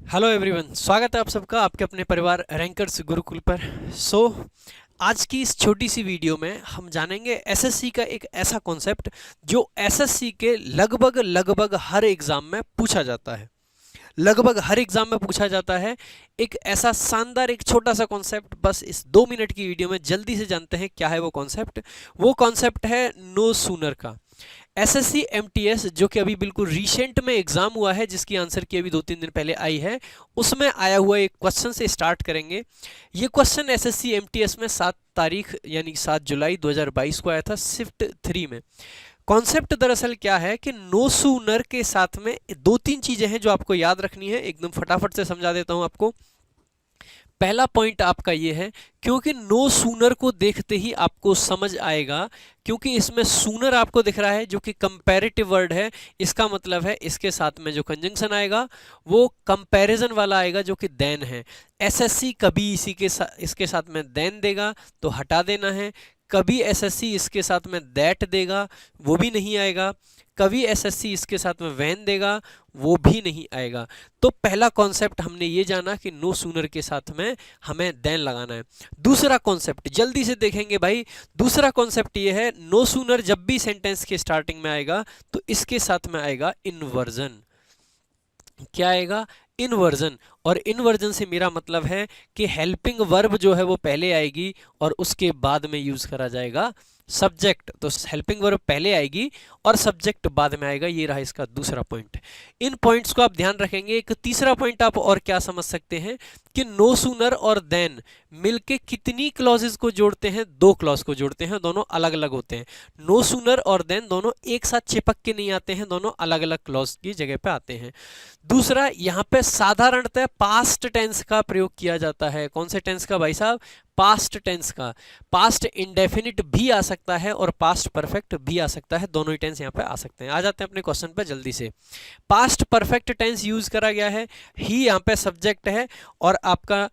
Hello everyone, स्वागत है आप सबका आपके अपने परिवार रैंकर्स गुरुकुल पर। आज की इस छोटी सी वीडियो में हम जानेंगे एसएससी का एक ऐसा कॉन्सेप्ट जो एसएससी के लगभग लगभग हर एग्जाम में पूछा जाता है। लगभग हर एग्जाम में पूछा जाता है एक ऐसा शानदार एक छोटा सा कॉन्सेप्ट। बस इस 2 मिनट की वीडियो में जल्दी से जानते हैं क्या है वो कॉन्सेप्ट। वो कॉन्सेप्ट है नो सूनर का। एसएससी एमटीएस जो कि अभी बिल्कुल रिसेंट में एग्जाम हुआ है, जिसकी आंसर की अभी 2-3 दिन पहले आई है, उसमें आया हुआ एक क्वेश्चन से स्टार्ट करेंगे। ये क्वेश्चन एसएससी एमटीएस में 7 तारीख यानी 7 जुलाई 2022 को आया था शिफ्ट 3 में। कॉन्सेप्ट दरअसल क्या है कि नो सूनर के साथ में 2-3 चीजें हैं जो आपको याद रखनी है। एकदम फटाफट से समझा देता हूं आपको। पहला पॉइंट आपका ये है, क्योंकि नो सूनर को देखते ही आपको समझ आएगा, क्योंकि इसमें सूनर आपको दिख रहा है जो कि कंपैरेटिव वर्ड है। इसका मतलब है इसके साथ में जो कंजंक्शन आएगा वो कंपैरिजन वाला आएगा जो कि देन है। एसएससी कभी इसके साथ में देन देगा तो हटा देना है। कभी एसएससी इसके साथ में दैट देगा, वो भी नहीं आएगा। कभी एसएससी इसके साथ में वैन देगा, वो भी नहीं आएगा। तो पहला कॉन्सेप्ट हमने ये जाना कि नो सूनर के साथ में हमें देन लगाना है। दूसरा कॉन्सेप्ट जल्दी से देखेंगे भाई। दूसरा कॉन्सेप्ट ये है, नो सूनर जब भी सेंटेंस के स्टार्टिंग में आएगा तो इसके साथ में आएगा इन्वर्जन। क्या आएगा? इन्वर्जन। और इन्वर्जन से मेरा मतलब है कि हेल्पिंग वर्ब जो है वो पहले आएगी और उसके बाद में यूज करा जाएगा सब्जेक्ट। तो हेल्पिंग वर्ब पहले आएगी और सब्जेक्ट बाद में आएगा। ये रहा इसका दूसरा पॉइंट। इन पॉइंट्स को आप ध्यान रखेंगे। एक तीसरा पॉइंट आप और क्या समझ सकते हैं कि नो सूनर और देन मिलके कितनी क्लॉजेस को जोड़ते हैं? 2 क्लॉज को जोड़ते हैं, दोनों अलग अलग होते हैं। नो सूनर और देन दोनों एक साथ चिपक के नहीं आते हैं, दोनों अलग अलग क्लॉज की जगह पे आते हैं। दूसरा, यहां पे साधारणतः पास्ट टेंस का प्रयोग किया जाता है। कौन से टेंस का भाई साहब? पास्ट टेंस का। पास्ट इंडेफिनिट भी आ सकता है और पास्ट परफेक्ट भी आ सकता है। दोनों ही टेंस यहाँ पे आ सकते हैं। आ जाते हैं अपने क्वेश्चन पे जल्दी से। पास्ट परफेक्ट टेंस यूज करा गया है। ही यहाँ पे सब्जेक्ट है और आपका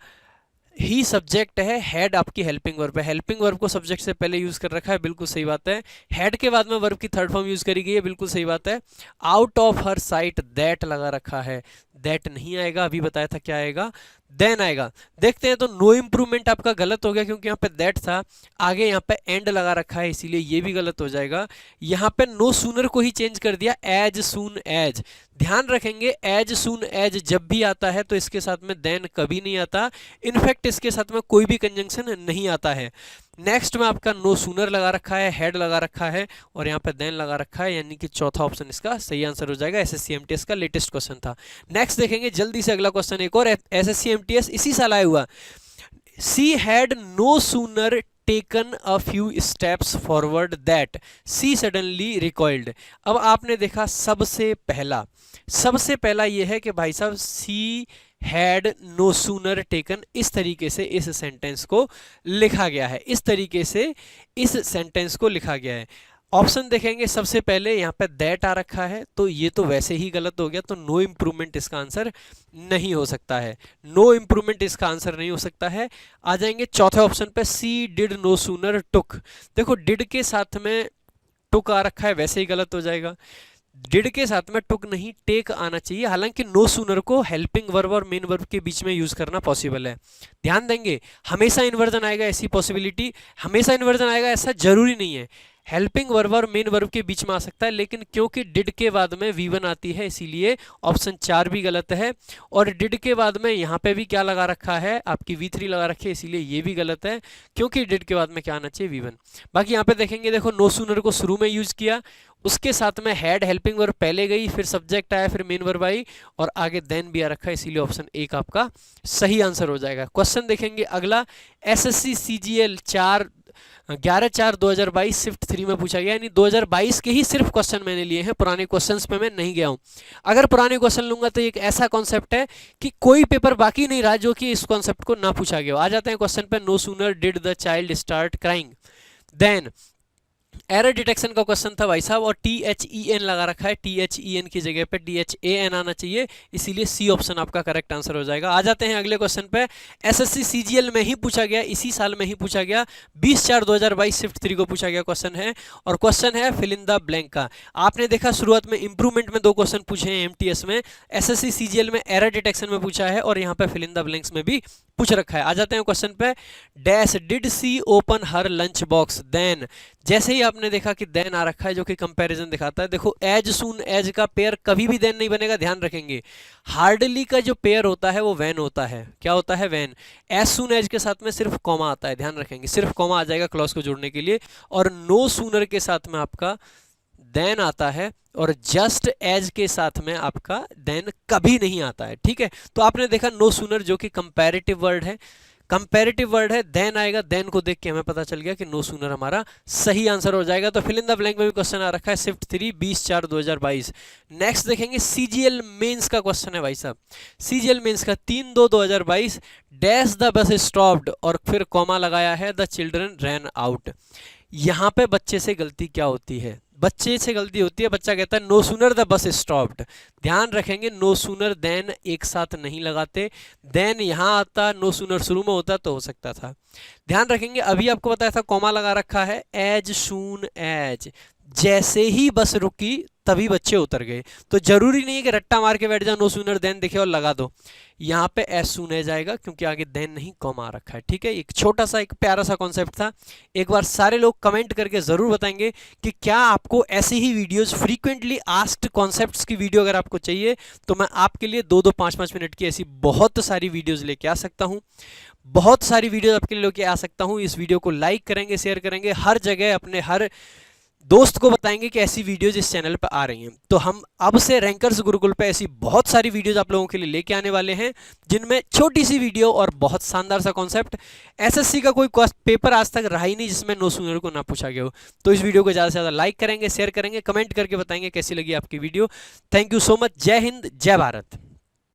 ही सब्जेक्ट है, हेड आपकी हेल्पिंग वर्ब है। हेल्पिंग वर्ब को सब्जेक्ट से पहले यूज कर रखा है, बिल्कुल सही बात है। हेड के बाद में वर्ब की थर्ड फॉर्म यूज करी गई है, बिल्कुल सही बात है। Out of her site that लगा रखा है, दैट नहीं आएगा, अभी बताया था क्या आएगा, देन आएगा। देखते हैं। तो नो इंप्रूवमेंट आपका गलत हो गया क्योंकि यहाँ पे दैट था, आगे यहाँ पे एंड लगा रखा है, इसीलिए ये भी गलत हो जाएगा। यहाँ पे नो सूनर को ही चेंज कर दिया एज सून एज। ध्यान रखेंगे, एज सून एज जब भी आता है तो इसके साथ में देन कभी नहीं आता। इनफैक्ट इसके साथ में कोई भी कंजंक्शन नहीं आता है। नेक्स्ट में आपका नो सूनर लगा रखा है, हेड लगा रखा है और यहाँ पे देन लगा रखा है, यानी कि चौथा ऑप्शन इसका सही आंसर हो जाएगा। एसएससी एमटीएस का लेटेस्ट क्वेश्चन था। नेक्स्ट देखेंगे जल्दी से अगला क्वेश्चन, एक और एसएससी एमटीएस इसी साल आया हुआ। She had no sooner taken a few steps forward that she suddenly recoiled. अब आपने देखा सबसे पहला ये है कि भाई साहब she had no sooner taken, इस तरीके से इस सेंटेंस को लिखा गया है। इस तरीके से इस सेंटेंस को लिखा गया है। ऑप्शन देखेंगे, सबसे पहले यहाँ पे दैट आ रखा है तो ये तो वैसे ही गलत हो गया, तो नो इंप्रूवमेंट इसका आंसर नहीं हो सकता है। नो इंप्रूवमेंट इसका आंसर नहीं हो सकता है। आ जाएंगे चौथे ऑप्शन पे, सी डिड नो सूनर टुक। देखो डिड के साथ में टुक आ रखा है, वैसे ही गलत हो जाएगा। डिड के साथ में टुक नहीं, टेक आना चाहिए। हालांकि नो सूनर को हेल्पिंग वर्ब और मेन वर्ब के बीच में यूज करना पॉसिबल है। ध्यान देंगे, हमेशा इन्वर्जन आएगा ऐसी पॉसिबिलिटी, हमेशा इन्वर्जन आएगा ऐसा जरूरी नहीं है। हेल्पिंग वर्ब और मेन वर्ब के बीच में आ सकता है, लेकिन क्योंकि डिड के बाद में V1 आती है इसीलिए ऑप्शन 4 भी गलत है। और डिड के बाद में यहाँ पे भी क्या लगा रखा है, आपकी V3 लगा रखी है, इसीलिए ये भी गलत है, क्योंकि डिड के बाद में क्या आना चाहिए, V1। बाकी यहाँ पे देखेंगे, देखो नो सूनर को शुरू में यूज किया, उसके साथ में हेड हेल्पिंग वर्ब पहले गई, फिर सब्जेक्ट आया, फिर मेन वर्ब आई और आगे देन भी आ रखा है, इसीलिए ऑप्शन 1 आपका सही आंसर हो जाएगा। क्वेश्चन देखेंगे अगला, एसएससी सीजीएल 11/4/2022 शिफ्ट 3 में पूछा गया, यानी 2022 के ही सिर्फ क्वेश्चन मैंने लिए हैं, पुराने क्वेश्चंस पे मैं नहीं गया हूं। अगर पुराने क्वेश्चन लूंगा तो एक ऐसा कॉन्सेप्ट है कि कोई पेपर बाकी नहीं रहा जो कि इस कॉन्सेप्ट को ना पूछा गया हो। आ जाते हैं क्वेश्चन पे। No sooner did the child start crying then error detection का क्वेश्चन था भाई साहब, और THEN लगा रखा है, THEN की जगह पे DHAN आना चाहिए, इसीलिए सी ऑप्शन आपका करेक्ट आंसर हो जाएगा। आ जाते हैं अगले क्वेश्चन पे। SSC CGL में ही पूछा गया, इसी साल में ही पूछा गया, 20/4/2022 शिफ्ट 3 को पूछा गया क्वेश्चन है, और क्वेश्चन है फिल इन द ब्लैंक का। आपने देखा शुरुआत में इंप्रूवमेंट में 2 क्वेश्चन पूछे हैं MTS में, SSC CGL में एरर डिटेक्शन में पूछा है, और यहाँ पे फिल इन द ब्लैंक्स में भी पूछ रखा है। आ जाते हैं क्वेश्चन पे। Dash did she open her lunch box then, जैसे ही आपने देखा कि देन आ रखा है जो कि कंपैरिजन दिखाता है, देखो एज सून एज का पेयर कभी भी देन नहीं बनेगा, ध्यान रखेंगे। हार्डली का जो पेयर होता है वो वैन होता है, क्या होता है, वैन। एज सून एज के साथ में सिर्फ कॉमा आता है, ध्यान रखेंगे, सिर्फ कॉमा आ जाएगा क्लॉज को जोड़ने के लिए, और नो सूनर के साथ में आपका देन आता है, और जस्ट एज के साथ में आपका देन कभी नहीं आता है, ठीक है। तो आपने देखा नो सूनर जो कि कंपैरेटिव वर्ड है, कंपैरेटिव वर्ड है, देन आएगा, देन को देख के हमें पता चल गया कि नो सूनर हमारा सही आंसर हो जाएगा। तो फिल इन द ब्लैंक में भी क्वेश्चन आ रखा है शिफ्ट 3 20/4/2022। नेक्स्ट देखेंगे CGL मेंस का क्वेश्चन है भाई साहब, CGL मेंस का 3/2/2022, डैश द बस स्टॉप्ड, और फिर कॉमा लगाया है, द चिल्ड्रन रैन आउट। यहाँ पे बच्चे से गलती क्या होती है, बच्चे से गलती होती है, बच्चा कहता है no sooner the bus stopped, ध्यान रखेंगे नो सूनर देन एक साथ नहीं लगाते, देन यहां आता, नो सूनर शुरू में होता तो हो सकता था, ध्यान रखेंगे। अभी आपको बताया था कॉमा लगा रखा है, एज सून एज, जैसे ही बस रुकी तभी बच्चे उतर गए, तो जरूरी नहीं है कि रट्टा मार के बैठ जाओ, नो सूनर देन दिखे और लगा दो, यहाँ पे एज सून एज आएगा क्योंकि आगे देन नहीं कॉमा रखा है, ठीक है। एक छोटा सा एक प्यारा सा कॉन्सेप्ट था। एक बार सारे लोग कमेंट करके जरूर बताएंगे कि क्या आपको ऐसी ही वीडियोस फ्रीक्वेंटली आस्क्ड कॉन्सेप्ट्स की वीडियो अगर आपको चाहिए तो मैं आपके लिए 2-2 5-5 मिनट की ऐसी बहुत सारी वीडियोस लेके आ सकता हूँ, बहुत सारी वीडियोस आपके लिए लेके आ सकता हूँ। इस वीडियो को लाइक करेंगे, शेयर करेंगे, हर जगह अपने हर दोस्त को बताएंगे कि ऐसी वीडियोज इस चैनल पर आ रही हैं। तो हम अब से रैंकर्स गुरुकुल पे ऐसी बहुत सारी वीडियोज आप लोगों के लिए लेके आने वाले हैं, जिनमें छोटी सी वीडियो और बहुत शानदार सा कॉन्सेप्ट। SSC का कोई पेपर आज तक रहा ही नहीं जिसमें नो सूनर को ना पूछा गया हो। तो इस वीडियो को ज़्यादा से ज़्यादा लाइक करेंगे, शेयर करेंगे, कमेंट करके बताएंगे कैसी लगी आपकी video. Thank you so much. जय हिंद, जय भारत।